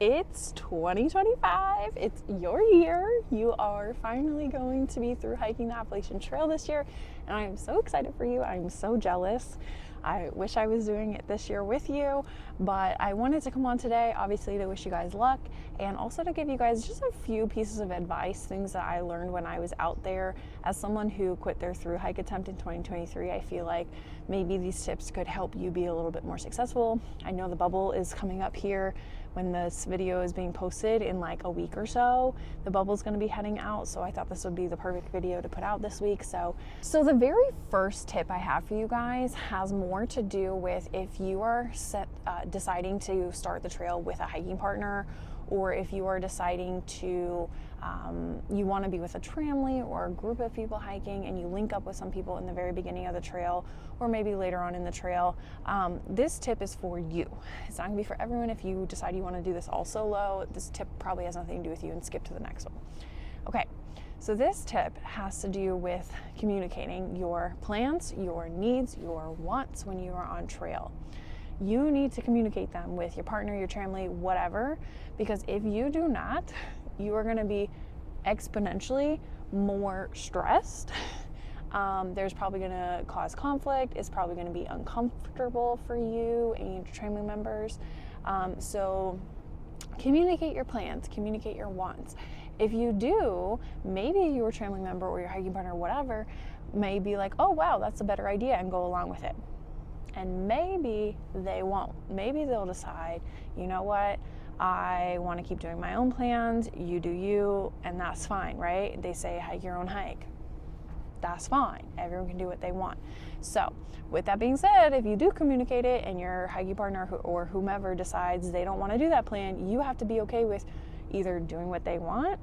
It's 2025. It's your year. You are finally going to be through hiking the Appalachian Trail this year, and I am so excited for you. I'm so jealous. I wish I was doing it this year with you, but I wanted to come on today, obviously, to wish you guys luck and also to give you guys just a few pieces of advice, things that I learned when I was out there. As someone who quit their thru hike attempt in 2023, I feel like maybe these tips could help you be a little bit more successful. I know the bubble is coming up here when this video is being posted in like a week or so. The bubble's going to be heading out, so I thought this would be the perfect video to put out this week. So the very first tip I have for you guys has more to do with if you are deciding to start the trail with a hiking partner, or if you are deciding to you want to be with a tramily or a group of people hiking and you link up with some people in the very beginning of the trail or maybe later on in the trail. This tip is for you. It's not gonna be for everyone. If you decide you want to do this all solo, this tip probably has nothing to do with you, and skip to the next one. Okay, so this tip has to do with communicating your plans, your needs, your wants when you are on trail. You need to communicate them with your partner, your tramily, whatever, because if you do not, you are going to be exponentially more stressed. There's probably going to cause conflict. It's probably going to be uncomfortable for you and your tramily members. So communicate your plans, communicate your wants. If you do, maybe your tramily member or your hiking partner or whatever may be like, oh wow, that's a better idea, and go along with it. And maybe they won't. Maybe they'll decide, you know what, I want to keep doing my own plans, you do you, and that's fine, right? They say hike your own hike. That's fine. Everyone can do what they want. So with that being said, if you do communicate it and your hiking partner or whomever decides they don't want to do that plan, you have to be okay with either doing what they want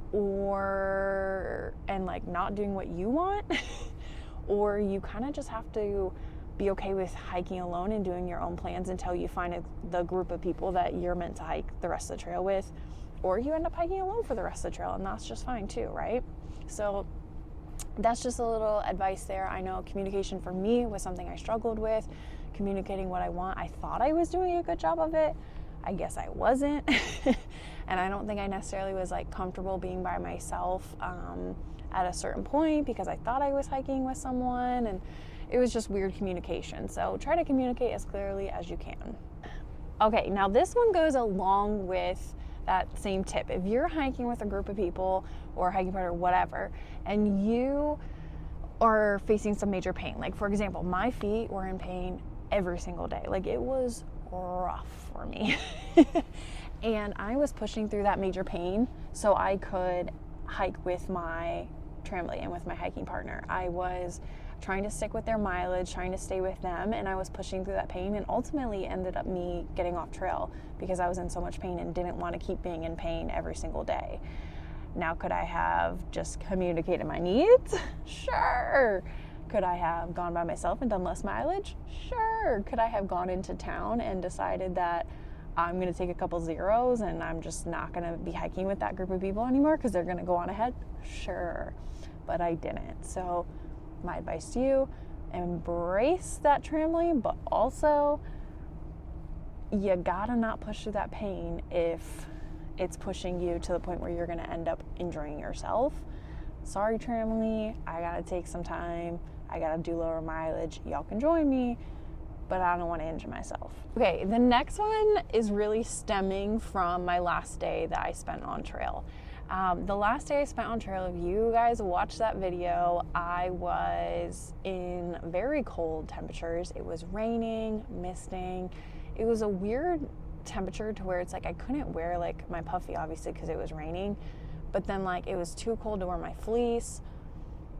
and like not doing what you want, or you kind of just have to be okay with hiking alone and doing your own plans until you find the group of people that you're meant to hike the rest of the trail with, or you end up hiking alone for the rest of the trail, and that's just fine too, right? So that's just a little advice there. I know communication for me was something I struggled with, communicating what I want. I thought I was doing a good job of it. I guess I wasn't. And I don't think I necessarily was like comfortable being by myself at a certain point, because I thought I was hiking with someone, and it was just weird communication. So try to communicate as clearly as you can. Okay, now this one goes along with that same tip. If you're hiking with a group of people or a hiking partner or whatever, and you are facing some major pain, like for example, my feet were in pain every single day. Like it was rough for me. And I was pushing through that major pain so I could hike with my tramily and with my hiking partner. I was trying to stick with their mileage, trying to stay with them, and I was pushing through that pain, and ultimately ended up me getting off trail because I was in so much pain and didn't want to keep being in pain every single day. Now, could I have just communicated my needs? Sure. Could I have gone by myself and done less mileage? Sure. Could I have gone into town and decided that I'm going to take a couple zeros and I'm just not going to be hiking with that group of people anymore because they're going to go on ahead? Sure. But I didn't. So my advice to you, embrace that tramily, but also you gotta not push through that pain if it's pushing you to the point where you're gonna end up injuring yourself. Sorry, tramily, I gotta take some time, I gotta do lower mileage. Y'all can join me, but I don't want to injure myself. Okay, the next one is really stemming from my last day that I spent on trail. The last day I spent on trail, if you guys watched that video, I was in very cold temperatures. It was raining, misting. It was a weird temperature to where it's like I couldn't wear like my puffy, obviously, because it was raining, but then like it was too cold to wear my fleece,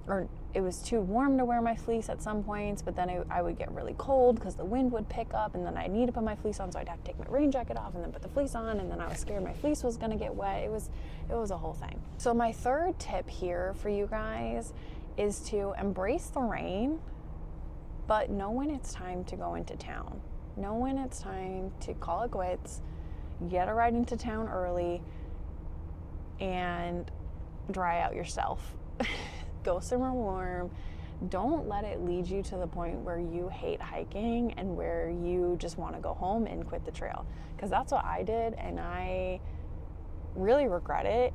or it was too warm to wear my fleece at some points, but then I would get really cold because the wind would pick up, and then I'd need to put my fleece on, so I'd have to take my rain jacket off and then put the fleece on, and then I was scared my fleece was gonna get wet. It was a whole thing. So my third tip here for you guys is to embrace the rain, but know when it's time to go into town. Know when it's time to call it quits, get a ride into town early, and dry out yourself. Go somewhere warm. Don't let it lead you to the point where you hate hiking and where you just want to go home and quit the trail, because that's what I did, and I really regret it.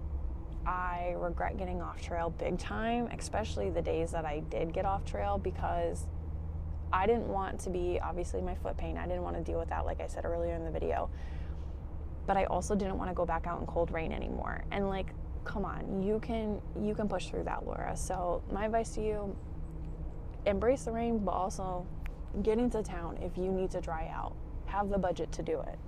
I regret getting off trail big time, especially the days that I did get off trail, because I didn't want to be, obviously my foot pain, I didn't want to deal with that, like I said earlier in the video. But I also didn't want to go back out in cold rain anymore. And like, come on, you can push through that, Laura. So my advice to you, embrace the rain, but also get into town if you need to dry out. Have the budget to do it.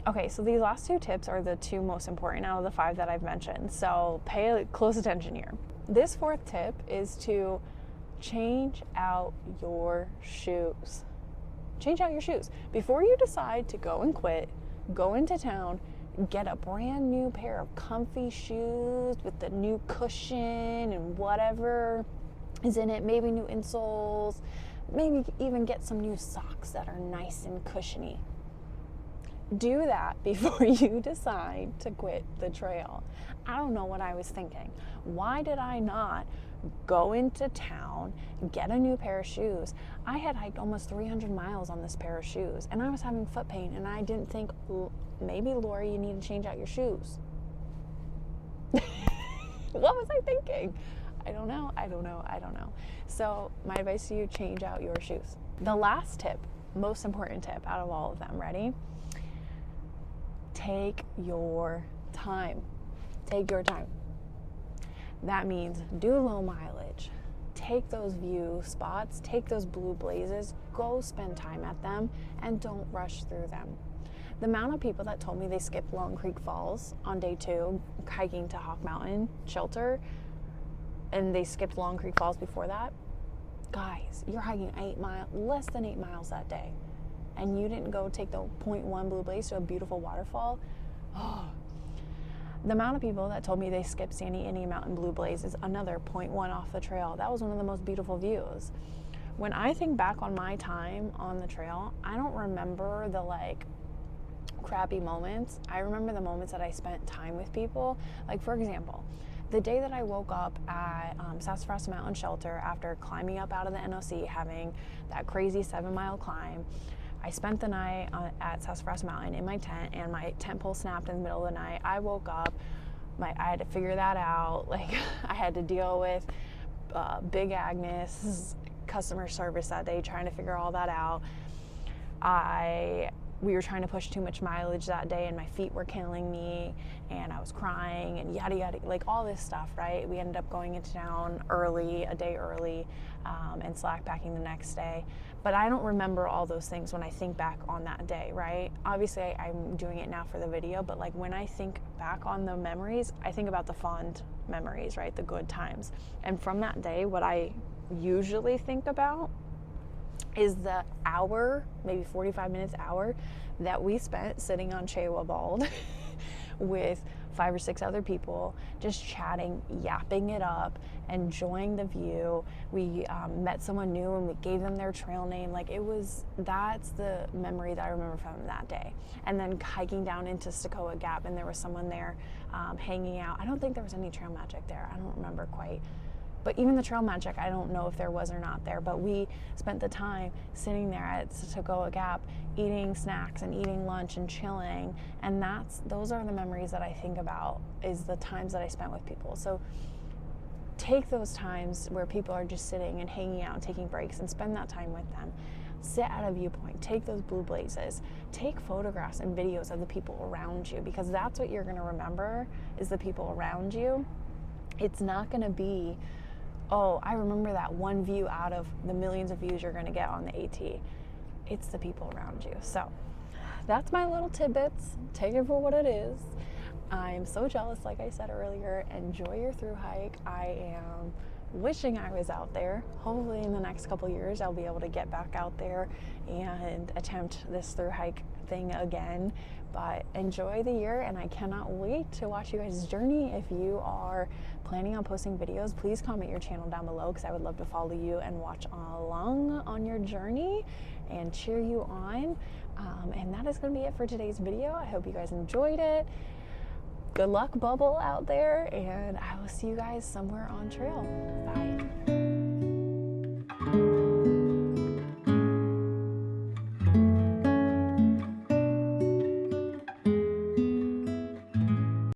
Okay, so these last 2 tips are the 2 most important out of the 5 that I've mentioned. So pay close attention here. This 4th tip is to change out your shoes. Change out your shoes. Before you decide to go and quit, go into town, get a brand new pair of comfy shoes with the new cushion and whatever is in it, maybe new insoles, maybe even get some new socks that are nice and cushiony. Do that before you decide to quit the trail. I don't know what I was thinking. Why did I not go into town, get a new pair of shoes? I had hiked almost 300 miles on this pair of shoes, and I was having foot pain, and I didn't think, maybe, Laura, you need to change out your shoes. What was I thinking? I don't know. So my advice to you, change out your shoes. The last tip, most important tip out of all of them, ready? Take your time. Take your time. That means do low mileage. Take those view spots, take those blue blazes, go spend time at them, and don't rush through them. The amount of people that told me they skipped Long Creek Falls on day 2, hiking to Hawk Mountain Shelter, and they skipped Long Creek Falls before that, guys, you're hiking less than 8 miles that day, and you didn't go take the 0.1 blue blaze to a beautiful waterfall. Oh, the amount of people that told me they skipped Sandy Indian Mountain Blue Blaze is another 0.1 off the trail. That was one of the most beautiful views. When I think back on my time on the trail, I don't remember the like crappy moments. I remember the moments that I spent time with people. Like, for example, the day that I woke up at Sassafras Mountain Shelter after climbing up out of the NOC, having that crazy 7-mile climb, I spent the night at Sassafras Mountain in my tent, and my tent pole snapped in the middle of the night. I woke up, I had to figure that out. Like, I had to deal with Big Agnes customer service that day, trying to figure all that out. We were trying to push too much mileage that day, and my feet were killing me, and I was crying, and yada yada, like all this stuff, right? We ended up going into town a day early, and slack packing the next day. But I don't remember all those things when I think back on that day, right? Obviously, I'm doing it now for the video, but like when I think back on the memories, I think about the fond memories, right? The good times. And from that day, what I usually think about is the hour, maybe 45 minutes, that we spent sitting on Chewa Bald with 5 or 6 other people, just chatting, yapping it up, enjoying the view. We met someone new and we gave them their trail name. Like, that's the memory that I remember from that day. And then hiking down into Stokoa Gap, and there was someone there hanging out. I don't think there was any trail magic there. I don't remember quite. But even the trail magic, I don't know if there was or not there, but we spent the time sitting there at Stokoa Gap, eating snacks and eating lunch and chilling. And those are the memories that I think about, is the times that I spent with people. So take those times where people are just sitting and hanging out and taking breaks, and spend that time with them. Sit at a viewpoint, take those blue blazes, take photographs and videos of the people around you, because that's what you're gonna remember, is the people around you. It's not gonna be, oh, I remember that one view out of the millions of views you're going to get on the AT. It's the people around you. So that's my little tidbits. Take it for what it is. I'm so jealous, like I said earlier. Enjoy your through hike. I am wishing I was out there. Hopefully in the next couple years I'll be able to get back out there and attempt this through hike thing again. But enjoy the year, and I cannot wait to watch you guys' journey. If you are planning on posting videos, please comment your channel down below, because I would love to follow you and watch along on your journey and cheer you on. And that is going to be it for today's video. I hope you guys enjoyed it. Good luck, Bubble, out there, and I will see you guys somewhere on trail. Bye.